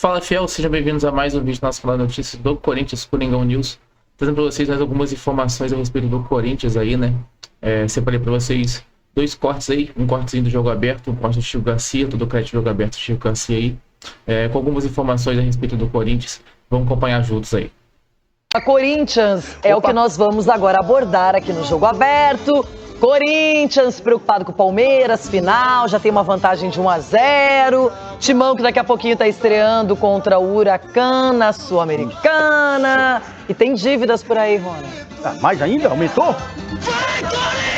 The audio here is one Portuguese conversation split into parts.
Fala, fiel, sejam bem-vindos a mais um vídeo do nosso canal de notícias do Corinthians, Coringão News. Trazendo para vocês mais algumas informações a respeito do Corinthians aí, né? Separei para vocês dois cortes aí, um cortezinho do jogo aberto, um corte do Chico Garcia, todo o crédito do jogo aberto do Chico Garcia aí, com algumas informações a respeito do Corinthians. Vamos acompanhar juntos aí. A Corinthians é o que nós vamos agora abordar aqui no Jogo Aberto. Corinthians preocupado com o Palmeiras, final, já tem uma vantagem de 1-0. Timão que daqui a pouquinho está estreando contra o Huracan na Sul-Americana. E tem dívidas por aí, Rony. Mais ainda? Aumentou?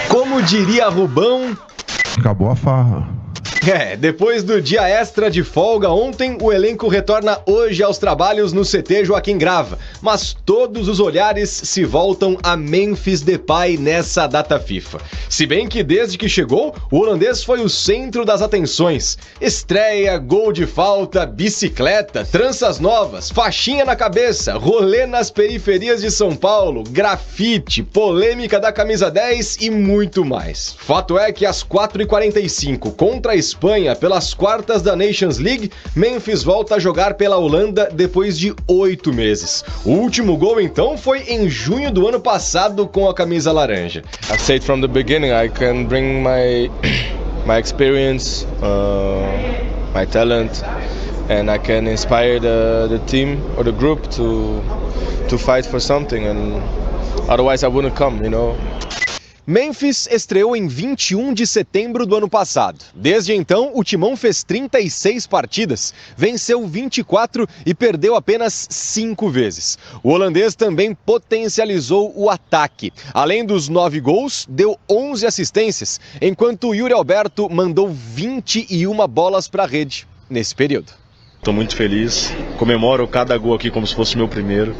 Como diria Rubão... Acabou a farra. Depois do dia extra de folga ontem, o elenco retorna hoje aos trabalhos no CT Joaquim Grava. Mas todos os olhares se voltam a Memphis Depay nessa data FIFA. Se bem que desde que chegou, o holandês foi o centro das atenções. Estreia, gol de falta, bicicleta, tranças novas, faixinha na cabeça, rolê nas periferias de São Paulo, grafite, polêmica da camisa 10 e muito mais. Fato é que às 4h45, contra a Espanha, pelas quartas da Nations League, Memphis volta a jogar pela Holanda depois de 8 meses. O último gol, então, foi em junho do ano passado com a camisa laranja. I've said from the beginning I can bring my experience, my talent, and I can inspire the team or the group to fight for something, and otherwise I wouldn't come, you know. Memphis estreou em 21 de setembro do ano passado. Desde então, o Timão fez 36 partidas, venceu 24 e perdeu apenas 5 vezes. O holandês também potencializou o ataque. Além dos 9 gols, deu 11 assistências, enquanto o Yuri Alberto mandou 21 bolas para a rede nesse período. Tô muito feliz, comemoro cada gol aqui como se fosse o meu primeiro.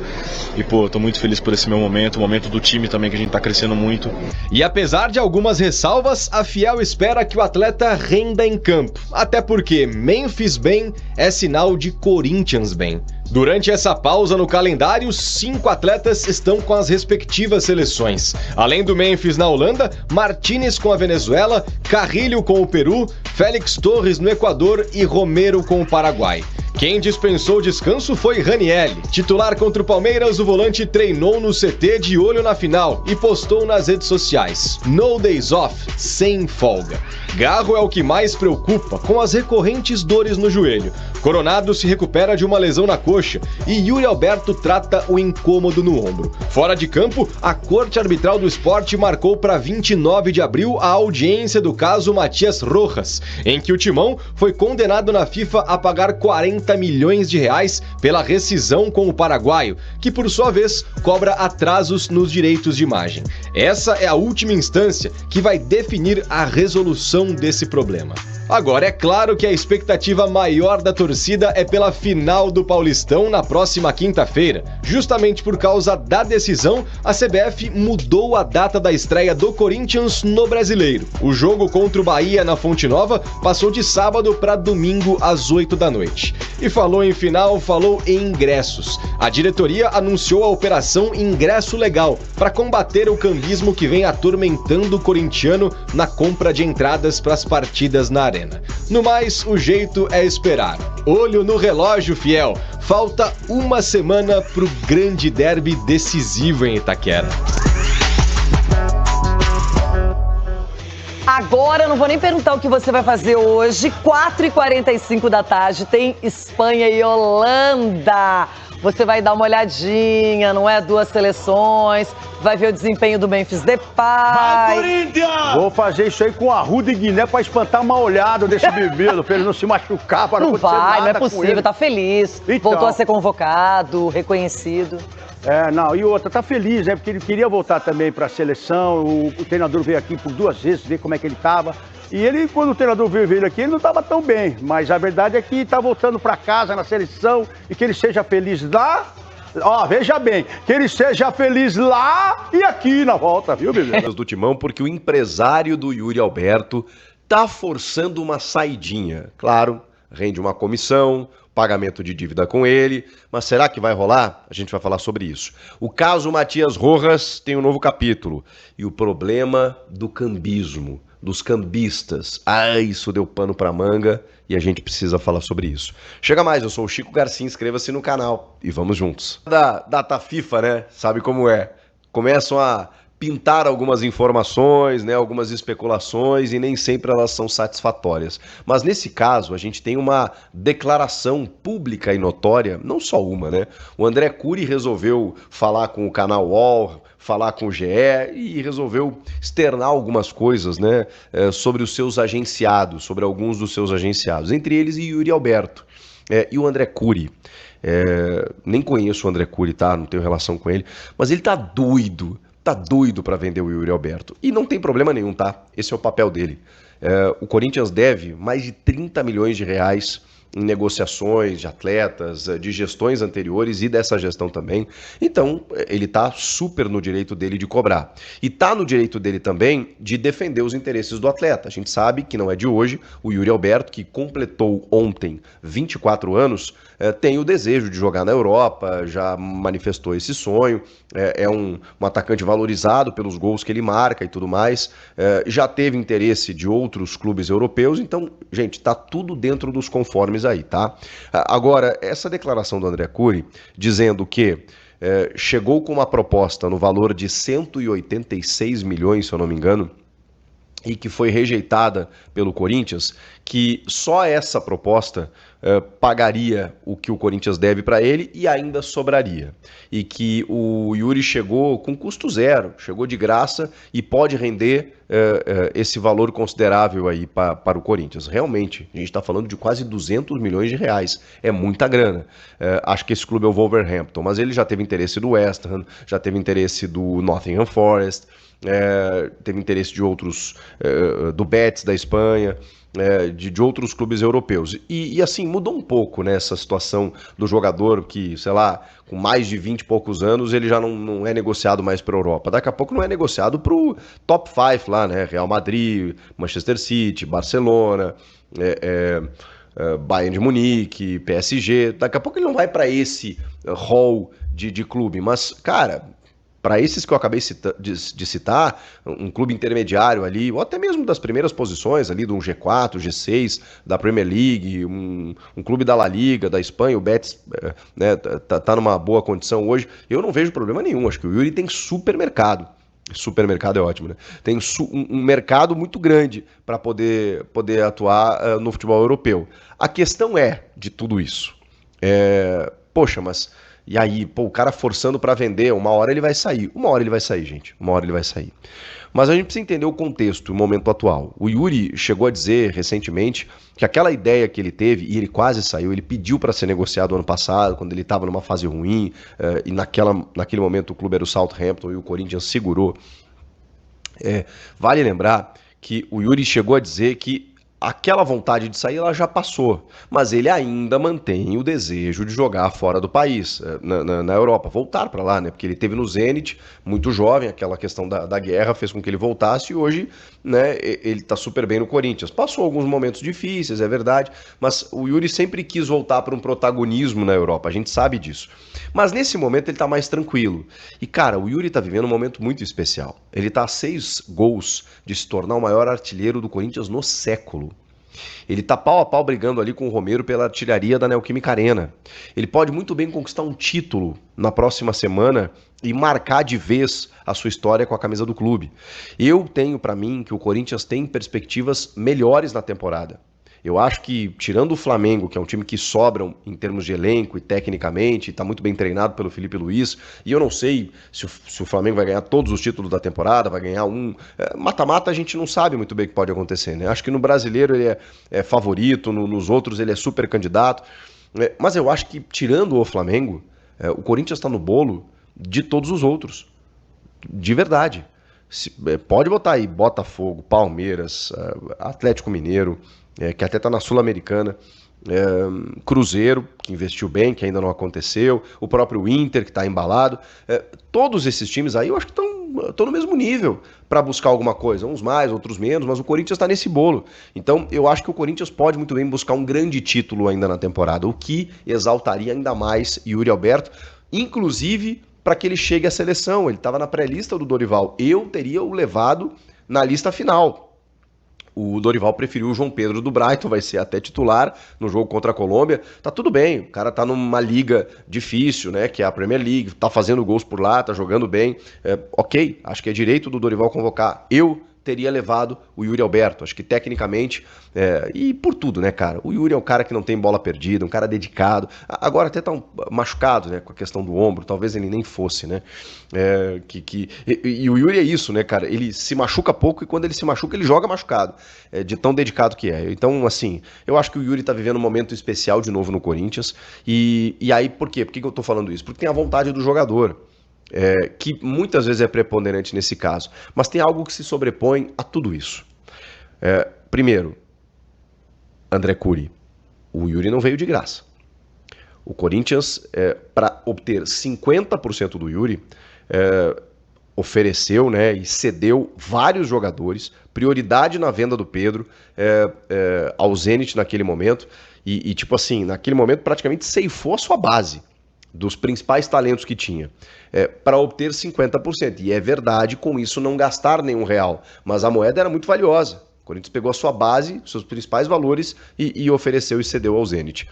E tô muito feliz por esse meu momento, o momento do time também, que a gente tá crescendo muito. E apesar de algumas ressalvas, a Fiel espera que o atleta renda em campo. Até porque Memphis bem é sinal de Corinthians bem. Durante essa pausa no calendário, 5 atletas estão com as respectivas seleções. Além do Memphis na Holanda, Martínez com a Venezuela, Carrilho com o Peru, Félix Torres no Equador e Romero com o Paraguai. Quem dispensou o descanso foi Ranieri. Titular contra o Palmeiras, o volante treinou no CT de olho na final e postou nas redes sociais: "No days off", sem folga. Garro é o que mais preocupa, com as recorrentes dores no joelho. Coronado se recupera de uma lesão na coxa e Yuri Alberto trata o incômodo no ombro. Fora de campo, a Corte Arbitral do Esporte marcou para 29 de abril a audiência do caso Matias Rojas, em que o Timão foi condenado na FIFA a pagar 40 milhões de reais pela rescisão com o paraguaio, que por sua vez cobra atrasos nos direitos de imagem. Essa é a última instância que vai definir a resolução desse problema. Agora, é claro que a expectativa maior da torcida é pela final do Paulistão na próxima quinta-feira. Justamente por causa da decisão, a CBF mudou a data da estreia do Corinthians no Brasileiro. O jogo contra o Bahia na Fonte Nova passou de sábado para domingo às 8 da noite. E falou em final, falou em ingressos. A diretoria anunciou a operação Ingresso Legal para combater o cambismo que vem atormentando o corintiano na compra de entradas para as partidas na arena. No mais, o jeito é esperar. Olho no relógio, fiel. Falta uma semana pro grande derby decisivo em Itaquera. Agora, não vou nem perguntar o que você vai fazer hoje. 4h45 da tarde tem Espanha e Holanda. Você vai dar uma olhadinha, não é? 2 seleções. Vai ver o desempenho do Memphis Depay. Vai, Corinthians! Vou fazer isso aí com a Arruda e Guiné pra espantar uma olhada desse bebê, pra ele não se machucar, para não acontecer nada. Não é possível, tá feliz. Então. Voltou a ser convocado, reconhecido. E outra, tá feliz, né? Porque ele queria voltar também pra seleção. O treinador veio aqui por 2 vezes, ver como é que ele tava. E ele, quando o treinador veio aqui, ele não estava tão bem. Mas a verdade é que está voltando para casa na seleção e que ele seja feliz lá. Veja bem, que ele seja feliz lá e aqui na volta, viu, bebê? Do Timão, porque o empresário do Yuri Alberto tá forçando uma saidinha. Claro, rende uma comissão, pagamento de dívida com ele, mas será que vai rolar? A gente vai falar sobre isso. O caso Matias Rojas tem um novo capítulo e o problema do cambismo. dos cambistas. Isso deu pano pra manga e a gente precisa falar sobre isso. Chega mais, eu sou o Chico Garcia, inscreva-se no canal e vamos juntos. Da data FIFA, né? Sabe como é? Começam a pintar algumas informações, né, algumas especulações e nem sempre elas são satisfatórias. Mas nesse caso, a gente tem uma declaração pública e notória, não só uma, né? O André Cury resolveu falar com o canal UOL, falar com o GE e resolveu externar algumas coisas, né, sobre os seus agenciados, sobre alguns dos seus agenciados, entre eles Yuri Alberto e o André Cury. Nem conheço o André Cury, tá? Não tenho relação com ele, mas ele tá doido para vender o Yuri Alberto. E não tem problema nenhum, tá? Esse é o papel dele. O Corinthians deve mais de 30 milhões de reais em negociações de atletas, de gestões anteriores e dessa gestão também. Então, ele tá super no direito dele de cobrar. E tá no direito dele também de defender os interesses do atleta. A gente sabe que não é de hoje, o Yuri Alberto, que completou ontem 24 anos, tem o desejo de jogar na Europa, já manifestou esse sonho, é um atacante valorizado pelos gols que ele marca e tudo mais, já teve interesse de outros clubes europeus, então, gente, tá tudo dentro dos conformes aí, tá? Agora, essa declaração do André Cury, dizendo que chegou com uma proposta no valor de 186 milhões, se eu não me engano, e que foi rejeitada pelo Corinthians, que só essa proposta pagaria o que o Corinthians deve para ele e ainda sobraria. E que o Yuri chegou com custo zero, chegou de graça e pode render esse valor considerável aí para o Corinthians. Realmente, a gente está falando de quase 200 milhões de reais. É muita grana. Acho que esse clube é o Wolverhampton, mas ele já teve interesse do West Ham, já teve interesse do Nottingham Forest, teve interesse de outros, do Betis da Espanha, de outros clubes europeus. E assim, mudou um pouco, né, essa situação do jogador que, sei lá, com mais de 20 e poucos anos, ele já não é negociado mais para a Europa. Daqui a pouco não é negociado para o top 5 lá, né? Real Madrid, Manchester City, Barcelona, Bayern de Munique, PSG. Daqui a pouco ele não vai para esse hall de clube. Mas, cara, para esses que eu acabei de citar, um clube intermediário ali, ou até mesmo das primeiras posições ali, do G4, G6, da Premier League, um clube da La Liga, da Espanha, o Betis, né, tá numa boa condição hoje, eu não vejo problema nenhum. Acho que o Yuri tem supermercado. Supermercado é ótimo, né? Tem um mercado muito grande para poder atuar no futebol europeu. A questão de tudo isso, poxa, mas e aí, o cara forçando para vender, uma hora ele vai sair. Uma hora ele vai sair, gente. Uma hora ele vai sair. Mas a gente precisa entender o contexto, o momento atual. O Yuri chegou a dizer recentemente que aquela ideia que ele teve, e ele quase saiu, ele pediu para ser negociado ano passado, quando ele estava numa fase ruim, e naquele momento o clube era o Southampton e o Corinthians segurou. Vale lembrar que o Yuri chegou a dizer que aquela vontade de sair ela já passou, mas ele ainda mantém o desejo de jogar fora do país, na Europa, voltar para lá, né? Porque ele teve no Zenit, muito jovem, aquela questão da guerra fez com que ele voltasse e hoje, né, ele tá super bem no Corinthians. Passou alguns momentos difíceis, é verdade, mas o Yuri sempre quis voltar para um protagonismo na Europa, a gente sabe disso. Mas nesse momento ele tá mais tranquilo. E cara, o Yuri tá vivendo um momento muito especial. Ele tá a 6 gols de se tornar o maior artilheiro do Corinthians no século. Ele tá pau a pau brigando ali com o Romero pela artilharia da Neoquímica Arena. Ele pode muito bem conquistar um título na próxima semana e marcar de vez a sua história com a camisa do clube. Eu tenho para mim que o Corinthians tem perspectivas melhores na temporada. Eu acho que, tirando o Flamengo, que é um time que sobra em termos de elenco e tecnicamente, está muito bem treinado pelo Felipe Luiz, e eu não sei se o Flamengo vai ganhar todos os títulos da temporada, vai ganhar um... Mata-mata a gente não sabe muito bem o que pode acontecer, né? Acho que no brasileiro ele é favorito, nos outros ele é super candidato, mas eu acho que, tirando o Flamengo, o Corinthians está no bolo de todos os outros, de verdade. Pode botar aí Botafogo, Palmeiras, Atlético Mineiro, que até está na Sul-Americana, Cruzeiro, que investiu bem, que ainda não aconteceu, o próprio Inter, que está embalado. Todos esses times aí eu acho que estão no mesmo nível para buscar alguma coisa, uns mais, outros menos, mas o Corinthians está nesse bolo. Então eu acho que o Corinthians pode muito bem buscar um grande título ainda na temporada, o que exaltaria ainda mais Yuri Alberto, inclusive para que ele chegue à seleção. Ele estava na pré-lista do Dorival, eu teria o levado na lista final. O Dorival preferiu o João Pedro do Brighton, vai ser até titular no jogo contra a Colômbia. Tá tudo bem, o cara tá numa liga difícil, né, que é a Premier League, tá fazendo gols por lá, tá jogando bem. Ok, acho que é direito do Dorival convocar. Eu teria levado o Yuri Alberto, acho que tecnicamente, e por tudo, né, cara? O Yuri é um cara que não tem bola perdida, um cara dedicado, agora até tá machucado, né, com a questão do ombro, talvez ele nem fosse, né, e o Yuri é isso, né, cara? Ele se machuca pouco e quando ele se machuca, ele joga machucado, de tão dedicado que é. Então, assim, eu acho que o Yuri tá vivendo um momento especial de novo no Corinthians, e aí, por quê? Por que eu tô falando isso? Porque tem a vontade do jogador. Que muitas vezes é preponderante nesse caso, mas tem algo que se sobrepõe a tudo isso. Primeiro, André Curi, o Yuri não veio de graça. O Corinthians, para obter 50% do Yuri, ofereceu, né, e cedeu vários jogadores, prioridade na venda do Pedro ao Zenit naquele momento, e tipo assim, naquele momento praticamente ceifou a sua base dos principais talentos que tinha, para obter 50%. E é verdade, com isso não gastar nenhum real, mas a moeda era muito valiosa. O Corinthians pegou a sua base, seus principais valores e ofereceu e cedeu ao Zenit.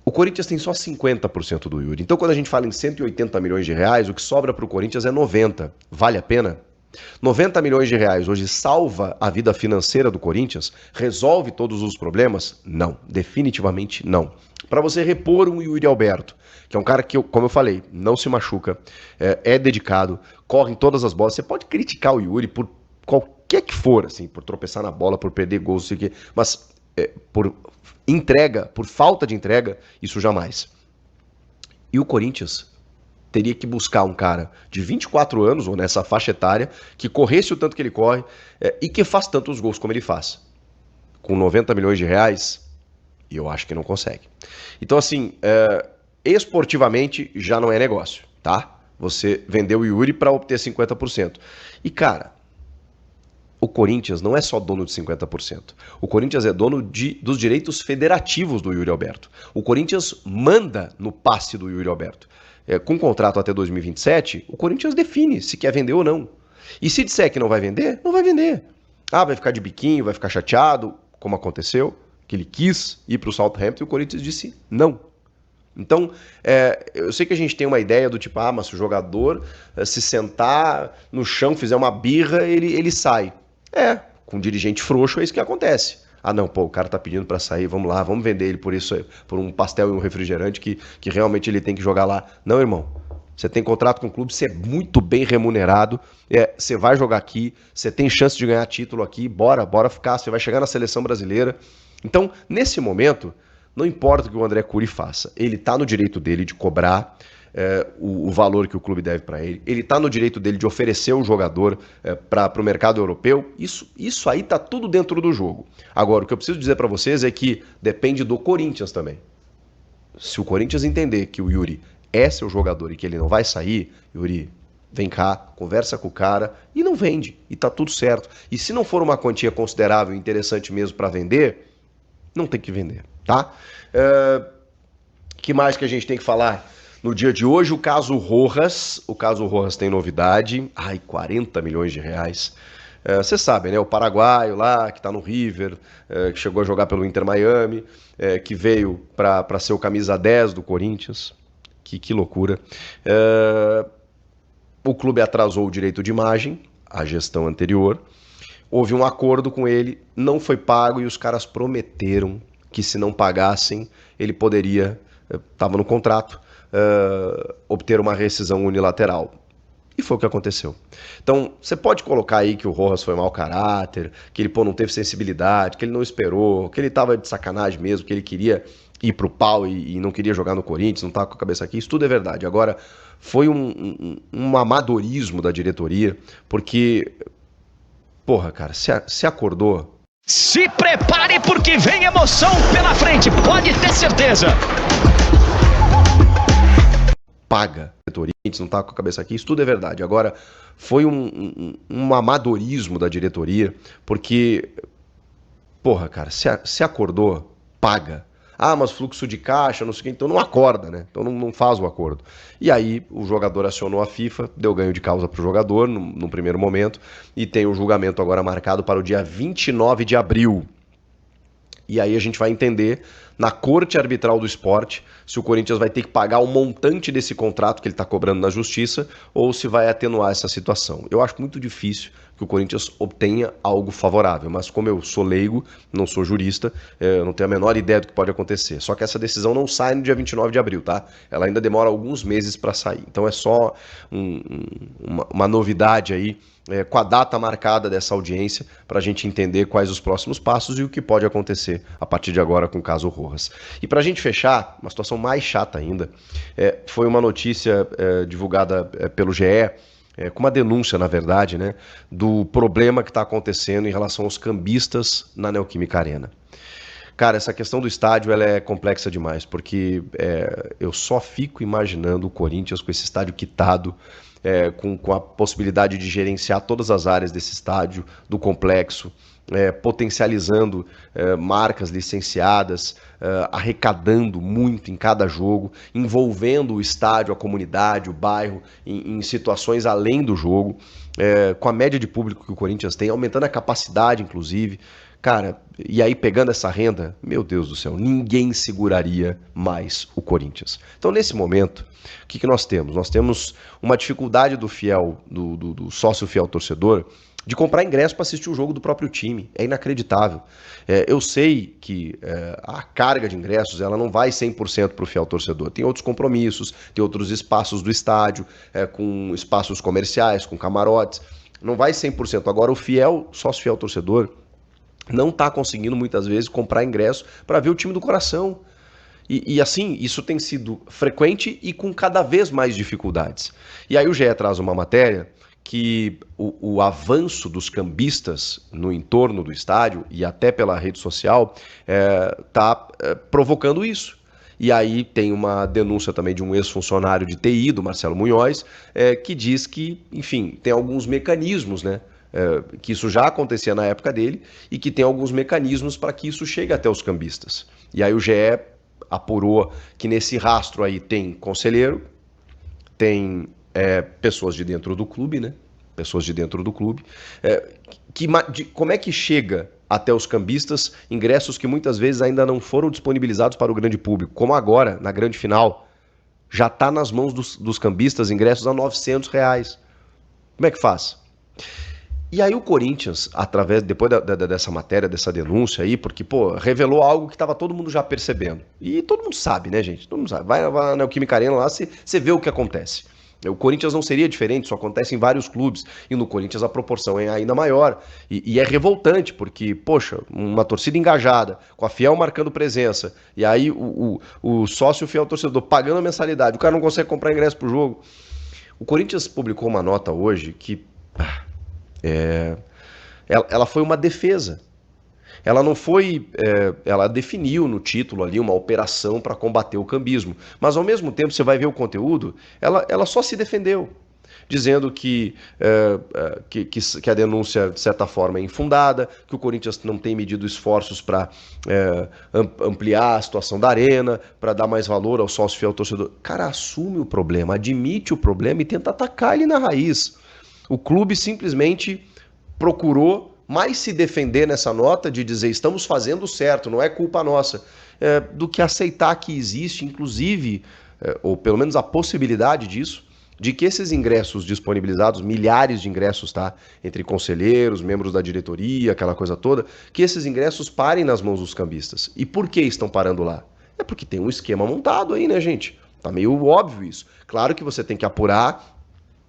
O Corinthians tem só 50% do Yuri. Então quando a gente fala em 180 milhões de reais, o que sobra para o Corinthians é 90. Vale a pena? 90 milhões de reais hoje salva a vida financeira do Corinthians? Resolve todos os problemas? Não, definitivamente não. Para você repor um Yuri Alberto, que é um cara que, como eu falei, não se machuca, é dedicado, corre em todas as bolas. Você pode criticar o Yuri por qualquer que for, assim, por tropeçar na bola, por perder gols, não sei o quê, mas por entrega, por falta de entrega, isso jamais. E o Corinthians teria que buscar um cara de 24 anos, ou nessa faixa etária, que corresse o tanto que ele corre e que faz tantos gols como ele faz. Com 90 milhões de reais, eu acho que não consegue. Então, assim, esportivamente já não é negócio, tá? Você vendeu o Yuri para obter 50%. E, cara, o Corinthians não é só dono de 50%. O Corinthians é dono dos direitos federativos do Yuri Alberto. O Corinthians manda no passe do Yuri Alberto. Com contrato até 2027, o Corinthians define se quer vender ou não. E se disser que não vai vender, não vai vender. Vai ficar de biquinho, vai ficar chateado, como aconteceu, que ele quis ir para o Southampton e o Corinthians disse não. Então, eu sei que a gente tem uma ideia do tipo, mas se o jogador se sentar no chão, fizer uma birra, ele sai. Com um dirigente frouxo é isso que acontece. Não, o cara tá pedindo para sair, vamos lá, vamos vender ele por isso, por um pastel e um refrigerante que realmente ele tem que jogar lá. Não, irmão, você tem contrato com o clube, você é muito bem remunerado, você vai jogar aqui, você tem chance de ganhar título aqui, bora ficar, você vai chegar na seleção brasileira. Então, nesse momento, não importa o que o André Curi faça, ele tá no direito dele de cobrar o valor que o clube deve para ele, ele tá no direito dele de oferecer o jogador para o mercado europeu, isso aí tá tudo dentro do jogo. Agora, o que eu preciso dizer para vocês é que depende do Corinthians também. Se o Corinthians entender que o Yuri é seu jogador e que ele não vai sair, Yuri, vem cá, conversa com o cara e não vende, e tá tudo certo. E se não for uma quantia considerável e interessante mesmo para vender, não tem que vender, tá? Que mais que a gente tem que falar? No dia de hoje, o caso Rojas tem novidade, 40 milhões de reais. Vocês sabem, né? O paraguaio lá, que tá no River, que chegou a jogar pelo Inter Miami, que veio para ser o camisa 10 do Corinthians. Que loucura. O clube atrasou o direito de imagem, a gestão anterior. Houve um acordo com ele, não foi pago e os caras prometeram que se não pagassem, ele poderia, estava no contrato, obter uma rescisão unilateral. E foi o que aconteceu. Então, você pode colocar aí que o Rojas foi mau caráter, que ele não teve sensibilidade, que ele não esperou, que ele estava de sacanagem mesmo, que ele queria ir pro pau e não queria jogar no Corinthians, não estava com a cabeça aqui. Isso tudo é verdade. Agora, foi um amadorismo da diretoria, porque, cara, se acordou... Se prepare porque vem emoção pela frente, pode ter certeza. Paga. A gente não tá com a cabeça aqui, isso tudo é verdade. Agora, foi um amadorismo da diretoria, porque, cara, se acordou, paga. Ah, mas fluxo de caixa, não sei o que, então não acorda, né? Então não faz o acordo. E aí o jogador acionou a FIFA, deu ganho de causa pro jogador no primeiro momento, e tem o julgamento agora marcado para o dia 29 de abril. E aí a gente vai entender na Corte Arbitral do Esporte se o Corinthians vai ter que pagar o montante desse contrato que ele está cobrando na Justiça ou se vai atenuar essa situação. Eu acho muito difícil que o Corinthians obtenha algo favorável, mas como eu sou leigo, não sou jurista, eu não tenho a menor ideia do que pode acontecer. Só que essa decisão não sai no dia 29 de abril, tá? Ela ainda demora alguns meses para sair. Então é só uma novidade aí, com a data marcada dessa audiência, para a gente entender quais os próximos passos e o que pode acontecer a partir de agora com o caso Rojas. E para a gente fechar, uma situação mais chata ainda, foi uma notícia divulgada pelo GE, com uma denúncia, na verdade, né, do problema que está acontecendo em relação aos cambistas na Neoquímica Arena. Cara, essa questão do estádio ela é complexa demais, porque eu só fico imaginando o Corinthians com esse estádio quitado, com a possibilidade de gerenciar todas as áreas desse estádio, do complexo, potencializando marcas licenciadas, arrecadando muito em cada jogo, envolvendo o estádio, a comunidade, o bairro, em situações além do jogo, com a média de público que o Corinthians tem, aumentando a capacidade, inclusive. Cara, e aí pegando essa renda, meu Deus do céu, ninguém seguraria mais o Corinthians. Então, nesse momento, o que nós temos? Nós temos uma dificuldade do fiel, do sócio fiel torcedor, de comprar ingresso para assistir o jogo do próprio time. É inacreditável. Eu sei que a carga de ingressos ela não vai 100% para o fiel torcedor. Tem outros compromissos, tem outros espaços do estádio, com espaços comerciais, com camarotes. Não vai 100%. Agora, o fiel, sócio fiel torcedor, não está conseguindo muitas vezes comprar ingresso para ver o time do coração. E assim, isso tem sido frequente e com cada vez mais dificuldades. E aí o GE traz uma matéria que o avanço dos cambistas no entorno do estádio e até pela rede social está provocando isso. E aí tem uma denúncia também de um ex-funcionário de TI, do Marcelo Munhoz, que diz que, enfim, tem alguns mecanismos, né? Que isso já acontecia na época dele e que tem alguns mecanismos para que isso chegue até os cambistas. E aí o GE apurou que nesse rastro aí tem conselheiro, tem pessoas de dentro do clube, né? Pessoas de dentro do clube. Como é que chega até os cambistas ingressos que muitas vezes ainda não foram disponibilizados para o grande público? Como agora, na grande final, já está nas mãos dos cambistas ingressos a R$900. Como é que faz? E aí o Corinthians, depois dessa matéria, dessa denúncia aí, porque, revelou algo que estava todo mundo já percebendo. E todo mundo sabe, né, gente? Todo mundo sabe. Vai na Neoquímica Arena lá, você vê o que acontece. O Corinthians não seria diferente, isso acontece em vários clubes. E no Corinthians a proporção é ainda maior. E é revoltante, porque, poxa, uma torcida engajada, com a fiel marcando presença, e aí o sócio fiel torcedor pagando a mensalidade, o cara não consegue comprar ingresso pro jogo. O Corinthians publicou uma nota hoje que... ela foi uma defesa. Ela não foi... ela definiu no título ali uma operação para combater o cambismo. Mas ao mesmo tempo, você vai ver o conteúdo, ela só se defendeu, dizendo que a denúncia, de certa forma, é infundada, que o Corinthians não tem medido esforços para ampliar a situação da arena, para dar mais valor ao sócio fiel torcedor. Cara, assume o problema, admite o problema e tenta atacar ele na raiz. O clube simplesmente procurou mais se defender nessa nota de dizer estamos fazendo certo, não é culpa nossa, do que aceitar que existe, inclusive, ou pelo menos a possibilidade disso, de que esses ingressos disponibilizados, milhares de ingressos, tá? Entre conselheiros, membros da diretoria, aquela coisa toda, que esses ingressos parem nas mãos dos cambistas. E por que estão parando lá? É porque tem um esquema montado aí, né, gente? Tá meio óbvio isso. Claro que você tem que apurar,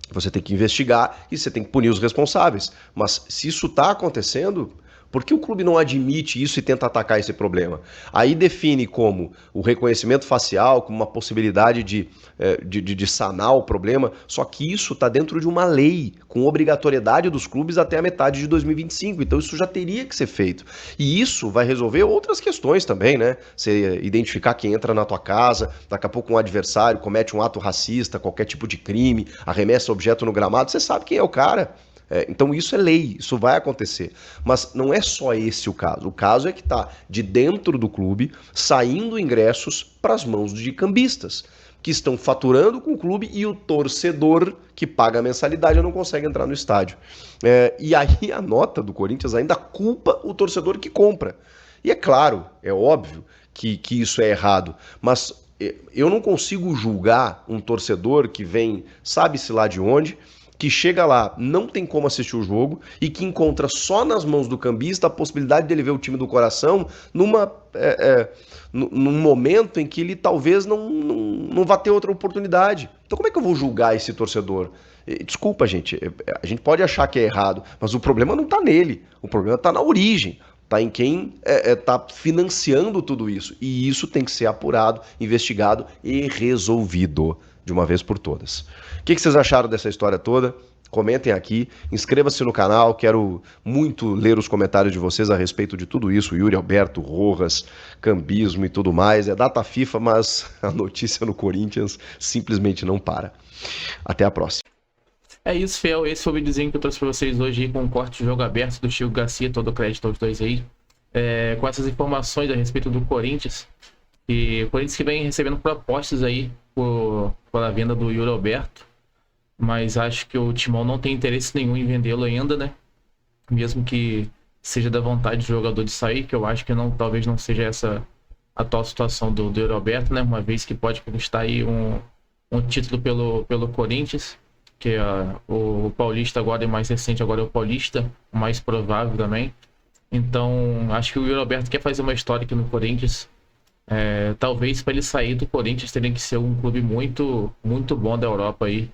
você tem que investigar e você tem que punir os responsáveis. Mas se isso está acontecendo, por que o clube não admite isso e tenta atacar esse problema? Aí define como o reconhecimento facial, como uma possibilidade de sanar o problema, só que isso está dentro de uma lei, com obrigatoriedade dos clubes até a metade de 2025. Então isso já teria que ser feito. E isso vai resolver outras questões também, né? Você identificar quem entra na tua casa, daqui a pouco um adversário comete um ato racista, qualquer tipo de crime, arremessa objeto no gramado, você sabe quem é o cara. Então isso é lei, isso vai acontecer. Mas não é só esse o caso. O caso é que tá de dentro do clube saindo ingressos para as mãos de cambistas, que estão faturando com o clube e o torcedor que paga a mensalidade não consegue entrar no estádio. E aí a nota do Corinthians ainda culpa o torcedor que compra. E é claro, é óbvio que isso é errado, mas eu não consigo julgar um torcedor que vem, sabe-se lá de onde, que chega lá, não tem como assistir o jogo e que encontra só nas mãos do cambista a possibilidade dele ver o time do coração num momento em que ele talvez não vá ter outra oportunidade. Então como é que eu vou julgar esse torcedor? Desculpa, gente, a gente pode achar que é errado, mas o problema não está nele, o problema está na origem. Está em quem está financiando tudo isso. E isso tem que ser apurado, investigado e resolvido de uma vez por todas. O que vocês acharam dessa história toda? Comentem aqui, inscreva-se no canal, quero muito ler os comentários de vocês a respeito de tudo isso, Yuri Alberto, Rojas, cambismo e tudo mais. É data FIFA, mas a notícia no Corinthians simplesmente não para. Até a próxima. É isso, Fel. Esse foi o videozinho que eu trouxe pra vocês hoje aí, com o corte de jogo aberto do Chico Garcia, todo o crédito aos dois aí. Com essas informações a respeito do Corinthians. E o Corinthians que vem recebendo propostas aí pela venda do Yuri Alberto. Mas acho que o Timão não tem interesse nenhum em vendê-lo ainda, né? Mesmo que seja da vontade do jogador de sair, que eu acho que talvez não seja essa a atual situação do Yuri Alberto, né? Uma vez que pode conquistar aí um título pelo Corinthians. Que o Paulista agora é mais recente, agora é o Paulista, o mais provável também. Então, acho que o Yuri Alberto quer fazer uma história aqui no Corinthians. Talvez para ele sair do Corinthians teria que ser um clube muito, muito bom da Europa aí.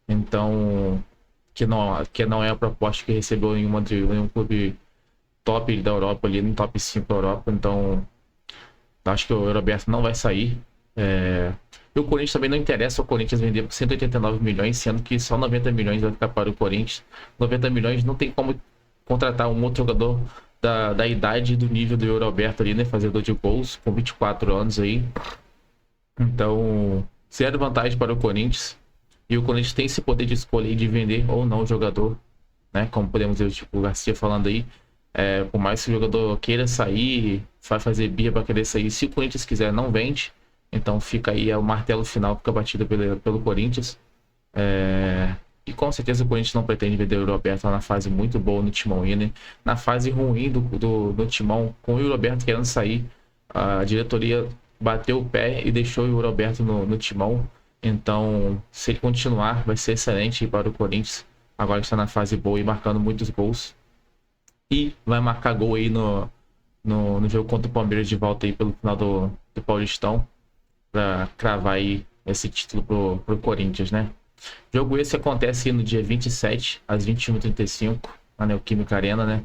Então, que não é a proposta que recebeu em um clube top da Europa ali, no top 5 da Europa. Então, acho que o Yuri Alberto não vai sair. E o Corinthians também não interessa o Corinthians vender por 189 milhões, sendo que só 90 milhões vai ficar para o Corinthians. 90 milhões não tem como contratar um outro jogador da idade e do nível do Yuri Alberto ali, né? Fazedor de gols, com 24 anos aí. Então, zero vantagem para o Corinthians. E o Corinthians tem esse poder de escolher de vender ou não o jogador, né? Como podemos ver o Garcia falando aí. Por mais que o jogador queira sair, vai fazer birra para querer sair. Se o Corinthians quiser, não vende. Então fica aí o martelo final, fica batido pelo Corinthians. E com certeza o Corinthians não pretende vender o Yuri Alberto lá na fase muito boa no Timão. E, né? Na fase ruim do Timão, com o Yuri Alberto querendo sair, a diretoria bateu o pé e deixou o Yuri Alberto no Timão. Então, se ele continuar, vai ser excelente para o Corinthians. Agora está na fase boa e marcando muitos gols. E vai marcar gol aí no jogo contra o Palmeiras de volta aí pelo final do Paulistão. Para cravar aí esse título pro Corinthians, né? Jogo esse acontece no dia 27, às 21h35, na Neoquímica Arena, né?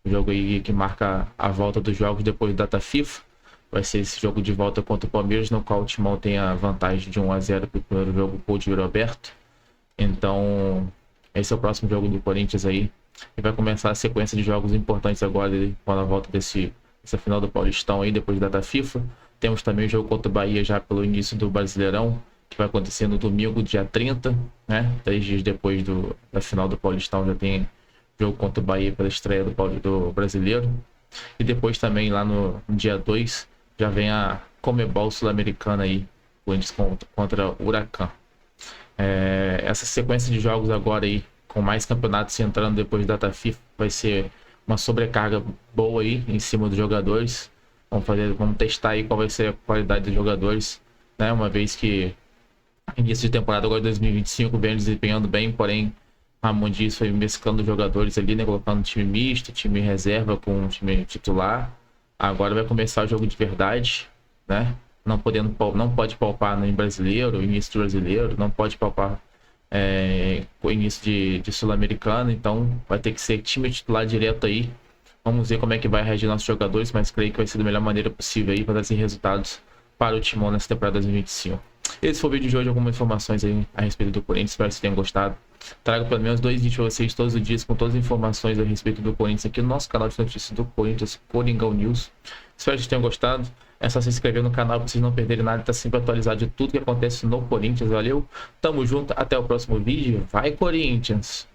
O jogo aí que marca a volta dos jogos depois da data FIFA. Vai ser esse jogo de volta contra o Palmeiras, no qual o Timão tem a vantagem de 1-0 pro primeiro jogo com o Yuri Alberto. Então, esse é o próximo jogo do Corinthians aí. E vai começar a sequência de jogos importantes agora, com a volta dessa final do Paulistão aí, depois da data FIFA. Temos também o jogo contra o Bahia já pelo início do Brasileirão, que vai acontecer no domingo, dia 30, né? 3 dias depois da final do Paulistão já tem jogo contra o Bahia pela estreia do Brasileiro. E depois também lá no dia 2 já vem a Comebol Sul-Americana aí, Corinthians contra o Huracan. Essa sequência de jogos agora aí, com mais campeonatos entrando depois da data FIFA, vai ser uma sobrecarga boa aí em cima dos jogadores. Vamos testar aí qual vai ser a qualidade dos jogadores, né? Uma vez que início de temporada agora 2025 vem desempenhando bem, porém Ramon Dias foi mesclando jogadores ali, né? Colocando time misto, time reserva com time titular. Agora vai começar o jogo de verdade, né? Não pode palpar no brasileiro, início do brasileiro, não pode palpar o início de Sul-Americana, então vai ter que ser time titular direto aí. Vamos ver como é que vai reagir nossos jogadores, mas creio que vai ser da melhor maneira possível aí para trazer resultados para o Timão nessa temporada 2025. Esse foi o vídeo de hoje, algumas informações aí a respeito do Corinthians, espero que vocês tenham gostado. Trago pelo menos 2 vídeos para vocês todos os dias com todas as informações a respeito do Corinthians aqui no nosso canal de notícias do Corinthians, Coringão News. Espero que vocês tenham gostado. É só se inscrever no canal para vocês não perderem nada, tá sempre atualizado de tudo que acontece no Corinthians. Valeu, tamo junto, até o próximo vídeo. Vai, Corinthians!